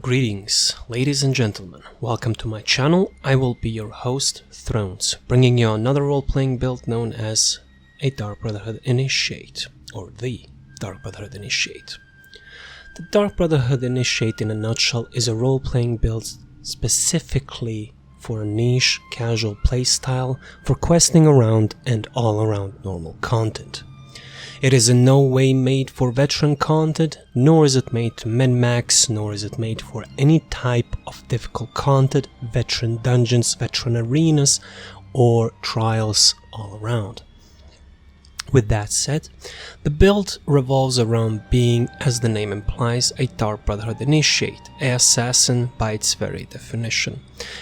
Greetings, ladies and gentlemen. Welcome to my channel. I will be your host, Thrones, bringing you another role-playing build known as a Dark Brotherhood Initiate, or the Dark Brotherhood Initiate. The Dark Brotherhood Initiate, in a nutshell, is a role-playing build specifically for a niche, casual playstyle for questing around and all-around normal content. It is in no way made for veteran content, nor is it made to min-max, nor is it made for any type of difficult content, veteran dungeons, veteran arenas, or trials all around. With that said, the build revolves around being, as the name implies, a Dark Brotherhood Initiate, an assassin by its very definition.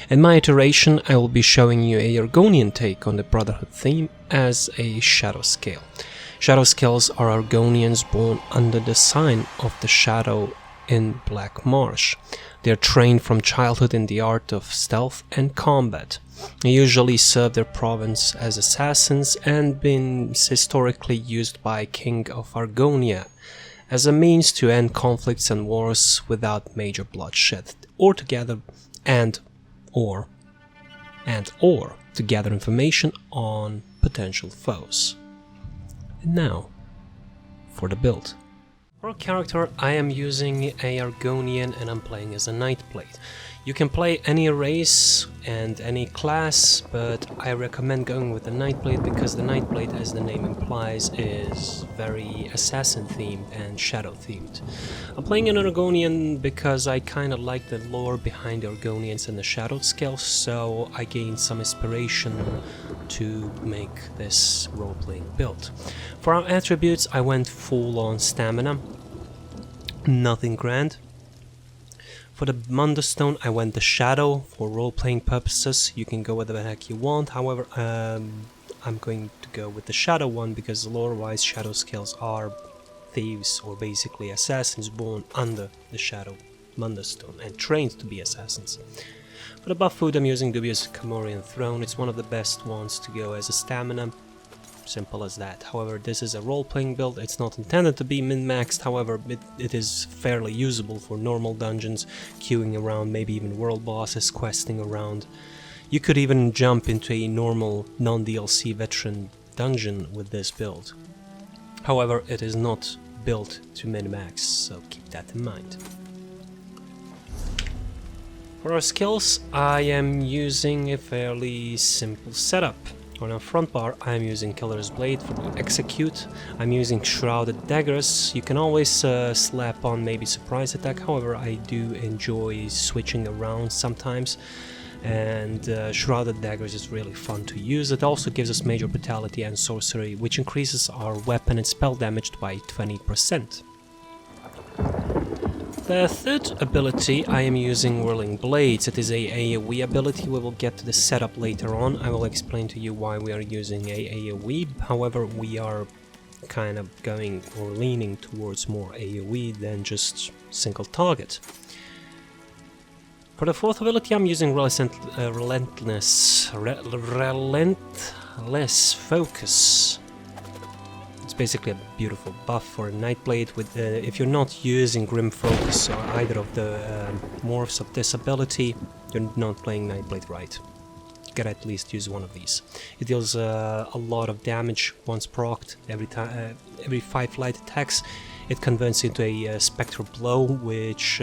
In my iteration, I will be showing you a Argonian take on the Brotherhood theme as a Shadow Scale. Shadow Scales are Argonians born under the sign of the Shadow in Black Marsh. They are trained from childhood in the art of stealth and combat. They usually serve their province as assassins and been historically used by King of Argonia as a means to end conflicts and wars without major bloodshed, or to gather or to gather information on potential foes. And now, for the build. For a character, I am using a Argonian and I'm playing as a Nightblade. You can play any race and any class, but I recommend going with the Nightblade because the Nightblade, as the name implies, is very assassin themed and shadow themed. I'm playing an Argonian because I kinda like the lore behind the Argonians and the Shadow Scale, so I gained some inspiration to make this role-playing build. For our attributes, I went full on stamina, nothing grand. For the Mundus stone, I went the Shadow. For role-playing purposes, you can go with the heck you want. However, I'm going to go with the Shadow one because lore-wise, Shadow Scales are thieves or basically assassins born under the Shadow Mundus stone and trained to be assassins. For the buff food, I'm using Dubious Comorian Throne. It's one of the best ones to go as a stamina. Simple as that. However, this is a role-playing build. It's not intended to be min-maxed. However, it is fairly usable for normal dungeons, queuing around, maybe even world bosses, questing around. You could even jump into a normal non-DLC veteran dungeon with this build. However, it is not built to min-max, so keep that in mind. For our skills, I am using a fairly simple setup. On our front bar, I am using Killer's Blade for the execute. I'm using Shrouded Daggers. You can always slap on maybe Surprise Attack, however I do enjoy switching around sometimes. And Shrouded Daggers is really fun to use. It also gives us Major Brutality and Sorcery, which increases our weapon and spell damage by 20%. The third ability, I am using Whirling Blades. It is a AoE ability. We will get to the setup later on. I will explain to you why we are using a AoE. However, we are kind of going or leaning towards more AoE than just single target. For the fourth ability, I'm using Relentless Focus. It's basically a beautiful buff for a Nightblade. With if you're not using Grim Focus or either of the morphs of this ability, you're not playing Nightblade right. You gotta at least use one of these. It deals a lot of damage once procced. Every 5 light attacks, it converts into a Spectral Blow, which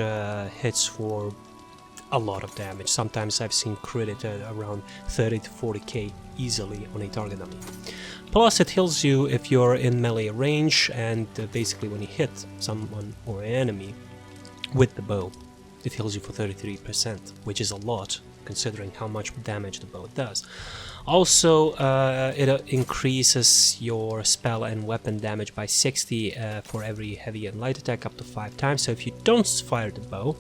hits for a lot of damage. Sometimes I've seen crit it around 30 to 40k easily on a target dummy. Plus, it heals you if you're in melee range, and basically when you hit someone or an enemy with the bow, it heals you for 33%, which is a lot considering how much damage the bow does. Also, it increases your spell and weapon damage by 60 for every heavy and light attack up to 5 times, so if you don't fire the bow,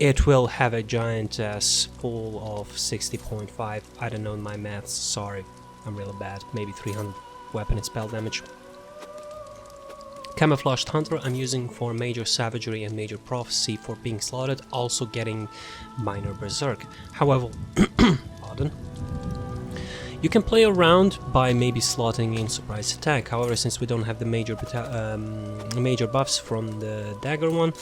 it will have a giant ass full of 60.5. I don't know my maths, sorry. I'm really bad. Maybe 300 weapon and spell damage. Camouflaged Hunter I'm using for Major Savagery and Major Prophecy for being slaughtered, also getting Minor Berserk. However, pardon. You can play around by maybe slotting in surprise attack. However, since we don't have the major buffs from the dagger one,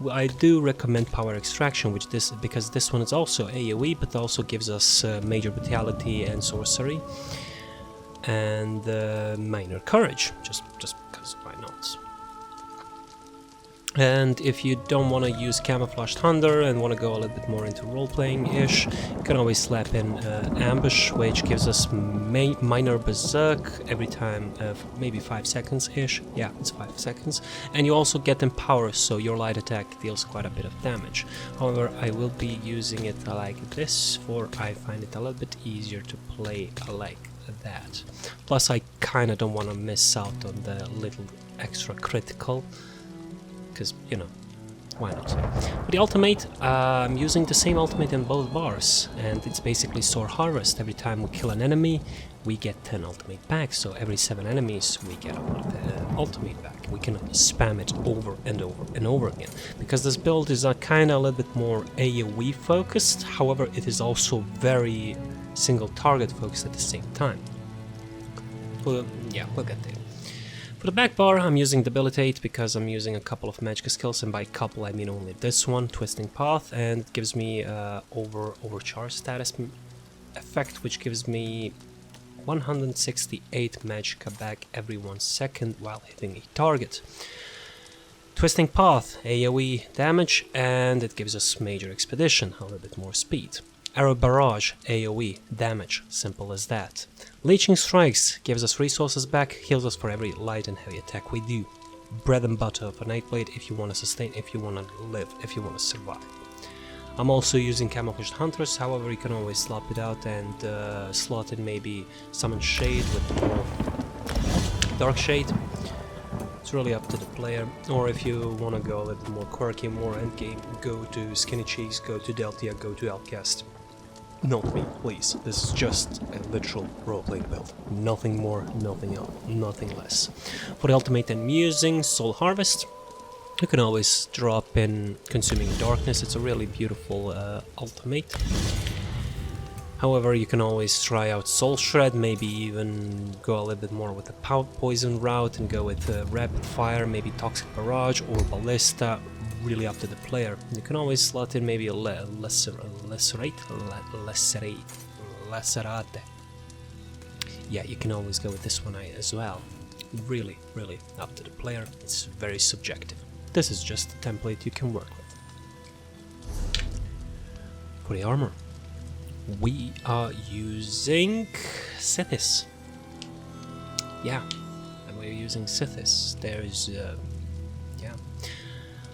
I do recommend power extraction, because this one is also AoE, but also gives us major vitality and sorcery, and minor courage, just because why not? And if you don't want to use Camouflaged Hunter and want to go a little bit more into role-playing-ish, you can always slap in Ambush, which gives us minor Berserk every time, maybe 5 seconds-ish. Yeah, it's 5 seconds. And you also get Empower, so your light attack deals quite a bit of damage. However, I will be using it like this, for I find it a little bit easier to play like that. Plus, I kind of don't want to miss out on the little extra critical, because, you know, why not? For the ultimate, I'm using the same ultimate in both bars, and it's basically Sword Harvest. Every time we kill an enemy, we get 10 ultimate back, so every 7 enemies we get ultimate back. We can spam it over and over and over again, because this build is kind of a little bit more AoE focused, however it is also very single target focused at the same time. Well, yeah, we'll get there. For the back bar, I'm using Debilitate because I'm using a couple of magic skills, and by couple I mean only this one, Twisting Path, and it gives me overcharge status effect, which gives me 168 magicka back every 1 second while hitting a target. Twisting Path, AoE damage, and it gives us major expedition, a little bit more speed. Arrow Barrage, AoE, damage, simple as that. Leeching Strikes gives us resources back, heals us for every light and heavy attack we do. Bread and butter for Nightblade if you want to sustain, if you want to live, if you want to survive. I'm also using Camouflaged Hunters, however you can always swap it out and slot in maybe Summon Shade with more Dark Shade. It's really up to the player, or if you want to go a little more quirky, more endgame, go to Skinny Cheese, go to Deltia, go to Outcast. Not me, please. This is just a literal role-playing build. Nothing more, nothing else, nothing less. For the ultimate I'm using Soul Harvest. You can always drop in Consuming Darkness, it's a really beautiful ultimate. However, you can always try out Soul Shred, maybe even go a little bit more with the poison route and go with Rapid Fire, maybe Toxic Barrage or Ballista, really up to the player. You can always slot in maybe a Lacerate. Yeah, you can always go with this one as well. Really up to the player, it's very subjective. This is just a template you can work with. For the armor, we are using Sithis. Yeah, and we're using Sithis. There's, yeah.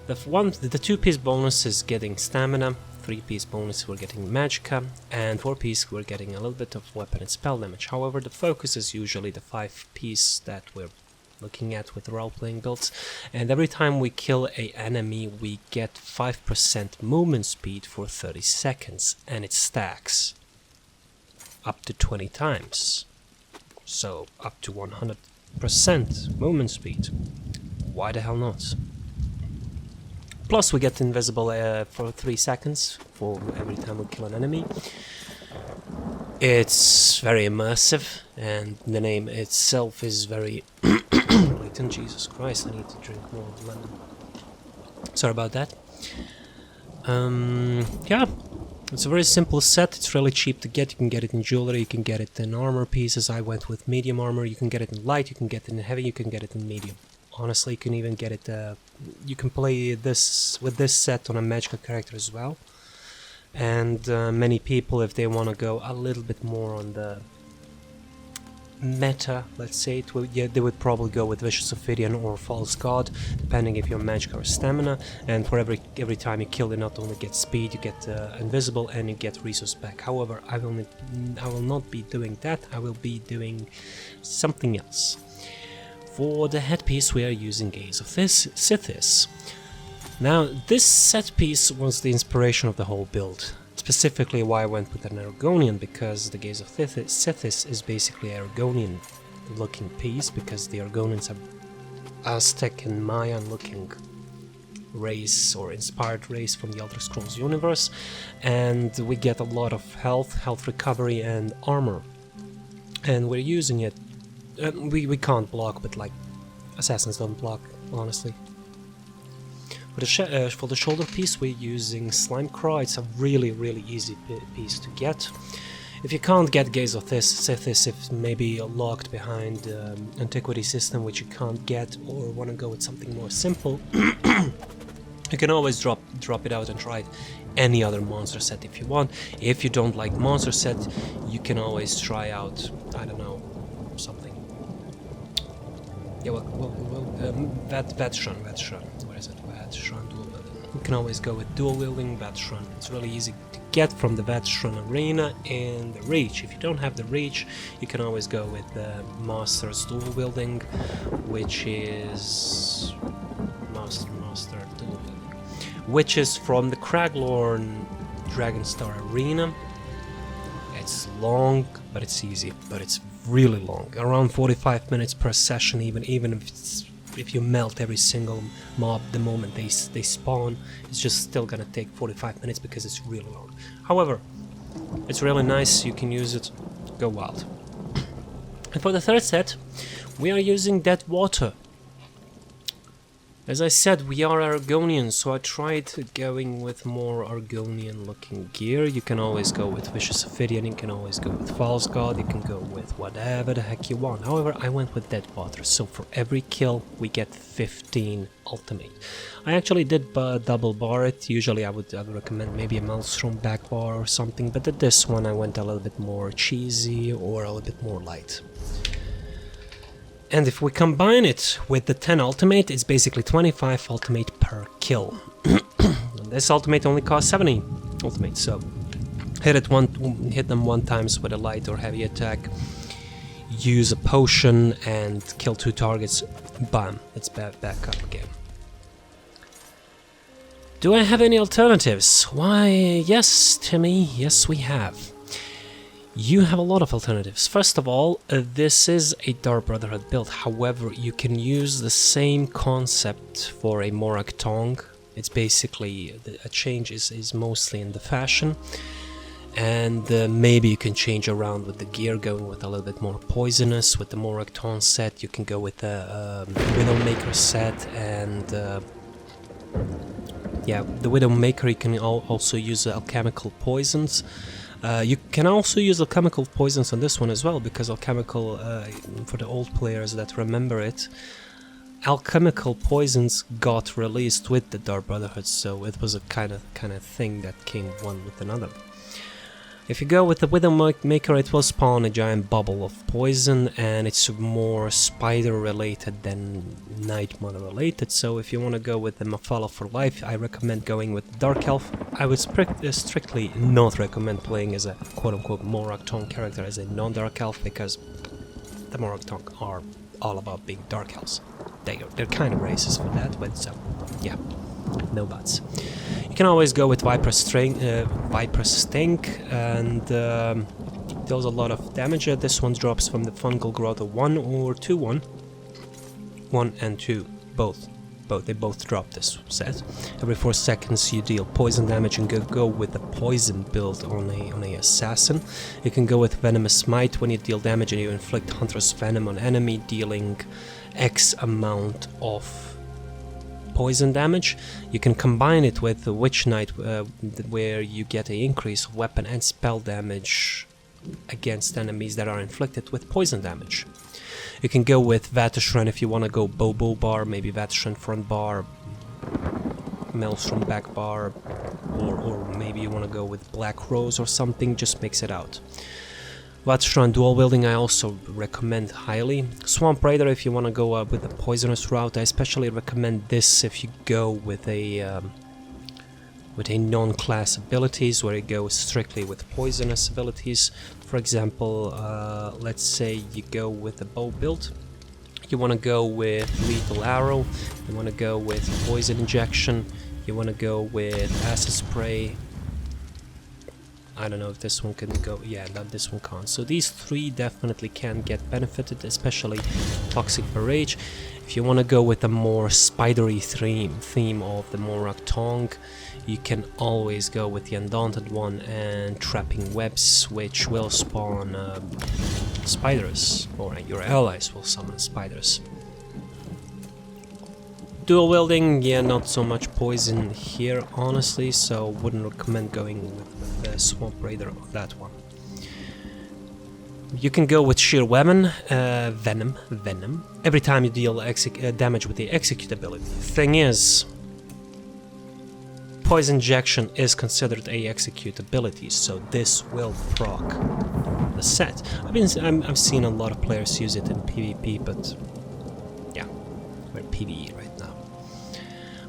The 2-piece bonus is getting stamina, 3-piece bonus we're getting magicka, and 4-piece we're getting a little bit of weapon and spell damage. However, the focus is usually the 5-piece that we're looking at with role-playing builds, and every time we kill an enemy we get 5% movement speed for 30 seconds, and it stacks up to 20 times, so up to 100% movement speed. Why the hell not? Plus we get invisible for 3 seconds for every time we kill an enemy. It's very immersive, and the name itself is very... Jesus Christ, I need to drink more lemon. Sorry about that. Yeah, it's a very simple set, it's really cheap to get. You can get it in jewelry, you can get it in armor pieces. I went with medium armor, you can get it in light, you can get it in heavy, you can get it in medium. Honestly, you can even get it, you can play this with this set on a magical character as well. And many people, if they want to go a little bit more on the meta, let's say, they would probably go with Vicious Ophidian or False God, depending if you're magic or stamina. And for every time you kill, you not only get speed, you get invisible, and you get resource back. However, I will not be doing that. I will be doing something else. For the headpiece, we are using Gaze of Sithis. Now, this set piece was the inspiration of the whole build. Specifically why I went with an Argonian, because the Gaze of Sithis is basically an Argonian looking piece, because the Argonians are Aztec and Mayan looking race or inspired race from the Elder Scrolls universe, and we get a lot of health recovery and armor. and we're using it. We can't block, but like assassins don't block, honestly. For the shoulder piece, we're using Slime Craw. It's a really easy piece to get. If you can't get Gaze of Sithis, if maybe you're locked behind Antiquity system, which you can't get, or want to go with something more simple, you can always drop it out and try it any other monster set if you want. If you don't like monster set, you can always try out, I don't know, something. Yeah, Veteran. Where is it? Veteran dual wielding. You can always go with dual wielding Veteran. It's really easy to get from the Veteran arena and the reach. If you don't have the reach, you can always go with the Master's dual wielding, which is Master dual wielding, which is from the Craglorn Dragonstar arena. It's long, but it's easy, but it's really long, around 45 minutes per session. Even if you melt every single mob the moment they spawn, it's just still gonna take 45 minutes because it's really long. However, it's really nice, you can use it, go wild. And for the third set, we are using Dead Water. As I said, we are Argonians, so I tried going with more Argonian looking gear. You can always go with Vicious Ophidian, you can always go with False God, you can go with whatever the heck you want. However, I went with Dead Water, so for every kill we get 15 ultimate. I actually did double bar it. Usually I would recommend maybe a Maelstrom back bar or something, but at this one I went a little bit more cheesy or a little bit more light. And if we combine it with the 10 ultimate, it's basically 25 ultimate per kill. This ultimate only costs 70 ultimate, so hit them one times with a light or heavy attack, use a potion and kill 2 targets, bam, it's back up again. Do I have any alternatives? Why, yes, Timmy, yes we have. You have a lot of alternatives. First of all, this is a Dark Brotherhood build. However, you can use the same concept for a Morak Tong. It's basically, a change is mostly in the fashion. And maybe you can change around with the gear, going with a little bit more poisonous. With the Morak Tong set, you can go with the Widowmaker set. And yeah, the Widowmaker, you can also use alchemical poisons. You can also use alchemical poisons on this one as well, because alchemical, for the old players that remember it, alchemical poisons got released with the Dark Brotherhood, so it was a kind of thing that came one with another. If you go with the Widowmaker, it will spawn a giant bubble of poison, and it's more spider related than Night Mother related, so if you want to go with the Mafala for life, I recommend going with the Dark Elf. I would strictly not recommend playing as a quote-unquote Morak Tong character as a non-Dark Elf, because the Morak Tong are all about being Dark Elves. They're kind of racist for that, but so, yeah, no buts. You can always go with Viper Stink, and deals a lot of damage. This one drops from the Fungal Growth of 1 or 2-1. 1 and 2, both. They both drop this set. Every 4 seconds you deal poison damage and go with the poison build on a assassin. You can go with Venomous Smite when you deal damage and you inflict Hunter's Venom on enemy, dealing X amount of poison damage. You can combine it with the Witch Knight, where you get an increase of weapon and spell damage against enemies that are inflicted with poison damage. You can go with Vateshran if you want to go Bobo bar, maybe Vateshran front bar, Maelstrom back bar, or maybe you want to go with Black Rose or something, just mix it out. Vateshran dual wielding I also recommend highly. Swamp Raider if you want to go with the poisonous route. I especially recommend this if you go with a non-class abilities, where you go strictly with poisonous abilities. For example, let's say you go with a bow build. You want to go with Lethal Arrow, you want to go with Poison Injection, you want to go with Acid Spray, I don't know if this one can go, yeah, this one can't. So these three definitely can get benefited, especially Toxic Barrage. If you want to go with a more spidery theme of the Morak Tongue, you can always go with the Undaunted one and Trapping Webs, which will spawn spiders, or your allies will summon spiders. Dual wielding, yeah, not so much poison here, honestly, so wouldn't recommend going with the Swamp Raider on that one. You can go with Sheer Venom. Every time you deal damage with the Execute ability. Thing is, Poison Injection is considered a Execute ability, so this will proc the set. I've seen a lot of players use it in PvP, but yeah, we're PvE right now.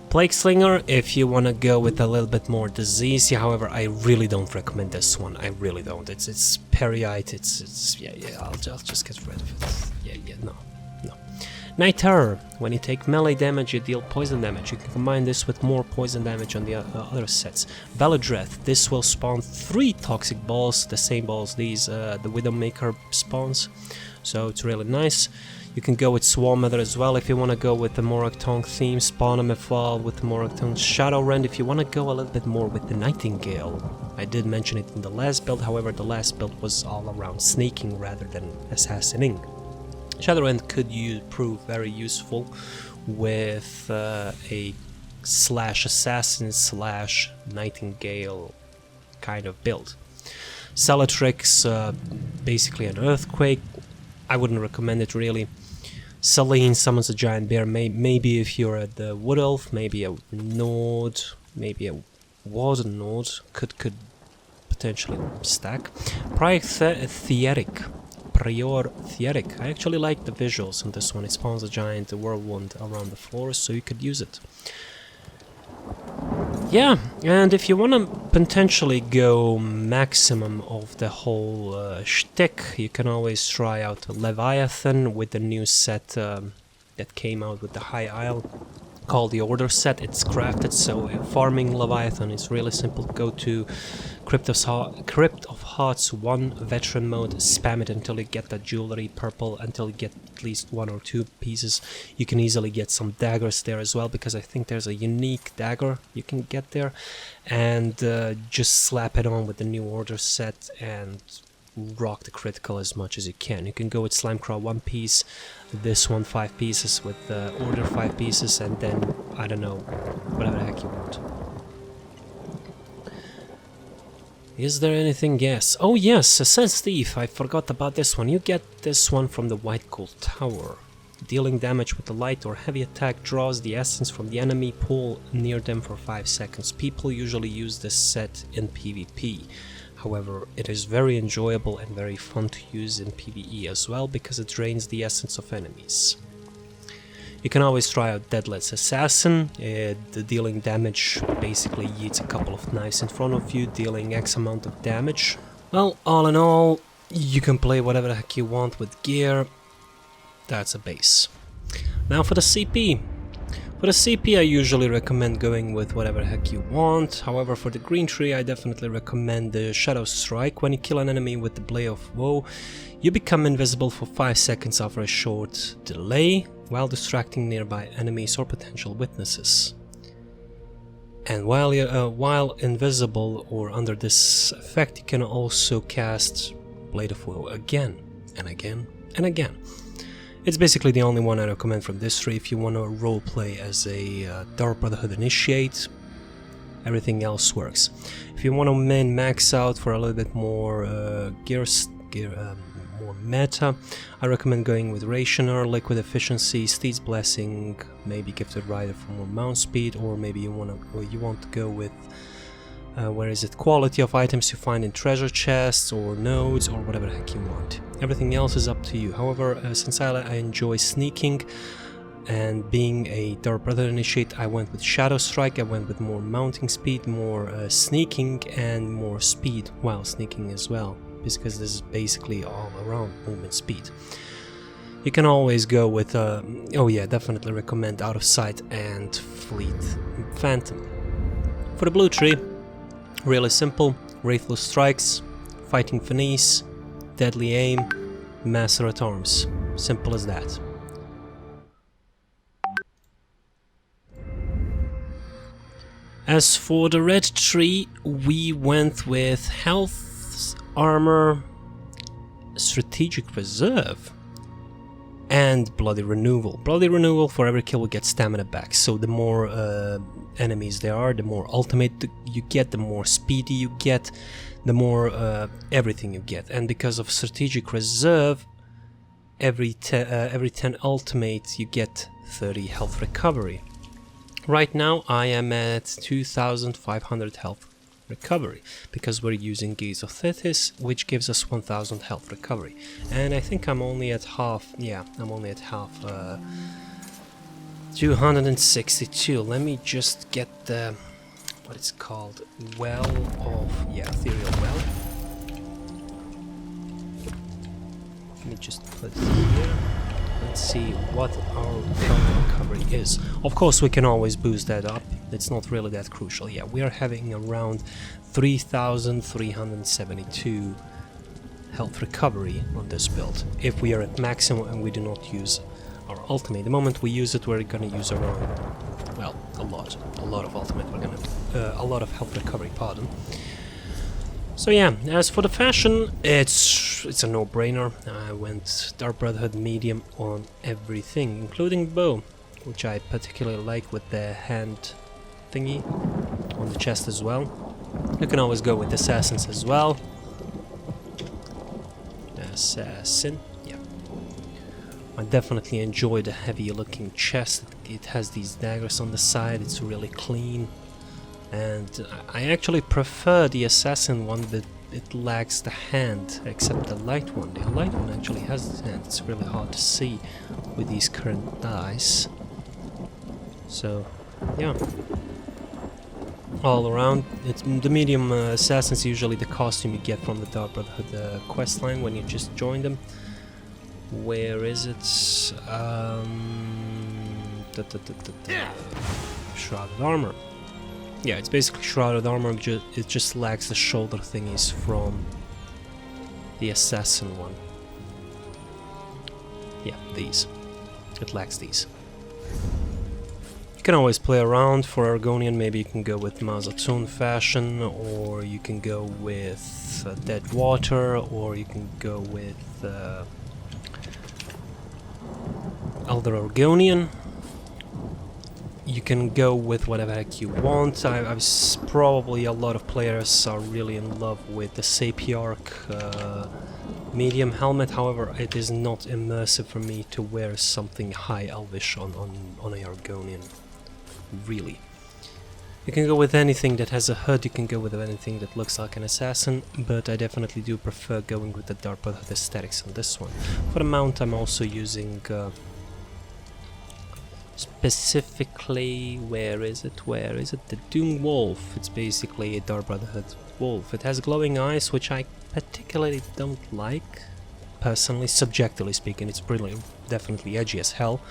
Plague Slinger, if you want to go with a little bit more disease, however, I really don't recommend this one. I really don't. It's Periite. It's yeah. I'll just get rid of it. Yeah. No. Night Terror. When you take melee damage, you deal poison damage. You can combine this with more poison damage on the other sets. Velodreath. This will spawn 3 toxic balls, the same balls these the Widowmaker spawns. So it's really nice. You can go with Swarm Mother as well if you want to go with the Morak Tongue theme, spawn them as well with the Morak Tongue. Shadowrend if you want to go a little bit more with the Nightingale. I did mention it in the last build, however the last build was all around sneaking rather than assassinating. Shadowrend could prove very useful with a /assassin /Nightingale kind of build. Cellatrix, basically an Earthquake. I wouldn't recommend it really. Selene summons a giant bear. Maybe if you're at the Wood Elf, maybe a Node, maybe a Warden Node could potentially stack. Prior Theatic. I actually like the visuals on this one. It spawns a giant whirlwind around the floor, so you could use it. Yeah, and if you want to potentially go maximum of the whole shtick, you can always try out Leviathan with the new set that came out with the High Isle, called the Order set. It's crafted, so farming Leviathan is really simple. Go to Crypt of Hearts 1 veteran mode, spam it until you get that jewelry purple, until you get at least 1 or 2 pieces. You can easily get some daggers there as well, because I think there's a unique dagger you can get there, and just slap it on with the new Order set and rock the critical as much as you can. You can go with Slimecraw 1 piece, this one 5 pieces, with Order 5 pieces, and then, I don't know, whatever the heck you want. Is there anything? Yes. Oh yes, Sense Thief, I forgot about this one. You get this one from the White Gold Tower. Dealing damage with a light or heavy attack draws the essence from the enemy pool near them for 5 seconds. People usually use this set in PvP. However, it is very enjoyable and very fun to use in PvE as well, because it drains the essence of enemies. You can always try out Deadlet's Assassin. The dealing damage basically yeets a couple of knives in front of you, dealing X amount of damage. Well, all in all, you can play whatever the heck you want with gear. That's a base. Now for the CP. For the CP, I usually recommend going with whatever the heck you want. However, for the green tree, I definitely recommend the Shadow Strike. When you kill an enemy with the Blade of Woe, you become invisible for 5 seconds after a short delay, while distracting nearby enemies or potential witnesses. And while invisible or under this effect, you can also cast Blade of Woe again and again and again. It's basically the only one I recommend from this tree if you want to roleplay as a Dark Brotherhood Initiate. Everything else works. If you want to max out for a little bit more more meta, I recommend going with Rationer, Liquid Efficiency, Steed's Blessing, maybe Gifted Rider for more mount speed, or maybe you want to go with quality of items you find in treasure chests or nodes or whatever the heck you want. Everything else is up to you. However, since I enjoy sneaking and being a Dark Brotherhood Initiate, I went with Shadow Strike. I went with more mounting speed, more sneaking, and more speed while sneaking as well, because this is basically all around movement speed. You can always go with, oh yeah, definitely recommend Out of Sight and Fleet Phantom. For the blue tree, really simple. Wraithless Strikes, Fighting Finesse, Deadly Aim, Master at Arms. Simple as that. As for the red tree, we went with Health, Armor, Strategic Reserve, and Bloody Renewal. Bloody Renewal, for every kill we get stamina back, so the more enemies there are, the more ultimate you get, the more speedy you get, the more everything you get. And because of Strategic Reserve, every 10 ultimate you get 30 health recovery. Right now I am at 2500 health recovery, because we're using Gaze of Tethys, which gives us 1000 health recovery. And I think I'm only at half, yeah, I'm only at half, 262. Let me just get the, what it's called, Well of, yeah, Ethereal Well. Let me just put it here. Let's see what our health recovery is. Of course, we can always boost that up. It's not really that crucial. Yeah, we are having around 3372 health recovery on this build. If we are at maximum and we do not use our ultimate. The moment we use it, we're gonna use around, well, a lot of ultimate. We're gonna a lot of health recovery. Pardon. So yeah, as for the fashion, it's a no-brainer. I went Dark Brotherhood medium on everything, including bow, which I particularly like with the hand thingy on the chest as well. You can always go with assassins as well. Assassin, yeah. I definitely enjoy the heavy-looking chest. It has these daggers on the side. It's really clean. And I actually prefer the assassin one, but it lacks the hand, except the light one. The light one actually has the hand. It's really hard to see with these current dice. So, yeah. All around, it's the medium assassins, usually the costume you get from the Dark Brotherhood questline when you just join them. Where is it? Shrouded Armor. Yeah, it's basically Shrouded Armor, it just lacks the shoulder thingies from the Assassin one. Yeah, these. It lacks these. You can always play around for Argonian, maybe you can go with Mazatun fashion, or you can go with Dead Water, or you can go with Elder Argonian. You can go with whatever heck you want. Probably a lot of players are really in love with the Sapiarch medium helmet. However, it is not immersive for me to wear something high elvish on a Argonian. Really. You can go with anything that has a hood, you can go with anything that looks like an assassin, but I definitely do prefer going with the Dark Brotherhood aesthetics on this one. For the mount, I'm also using specifically, where is it? The Doom Wolf. It's basically a Dark Brotherhood wolf. It has glowing eyes, which I particularly don't like, personally, subjectively speaking. It's definitely edgy as hell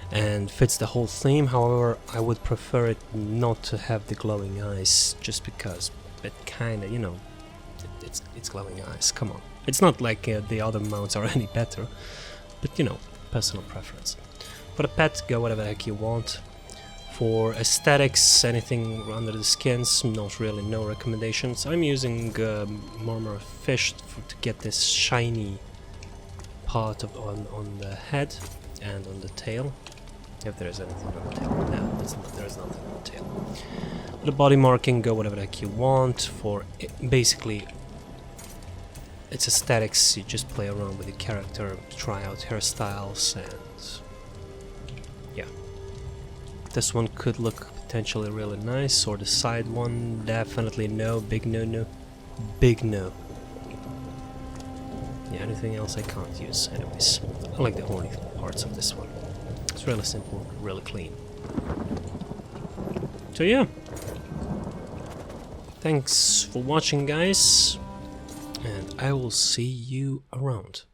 and fits the whole theme. However, I would prefer it not to have the glowing eyes, just because it kinda, you know, it's glowing eyes, come on. It's not like the other mounts are any better, but you know, personal preference. For the pet, go whatever the heck you want. For aesthetics, anything under the skins, not really, no recommendations. I'm using Murmur Fish to get this shiny part on the head and on the tail. If there is anything on the tail. No, there is nothing on the tail. For the body marking, go whatever the heck you want. For basically, it's aesthetics, you just play around with the character, try out hairstyles, and yeah. This one could look potentially really nice, or the side one, definitely no, big no. Big no. Yeah, anything else I can't use. Anyways, I like the horny parts of this one. It's really simple, really clean. So yeah. Thanks for watching, guys, and I will see you around.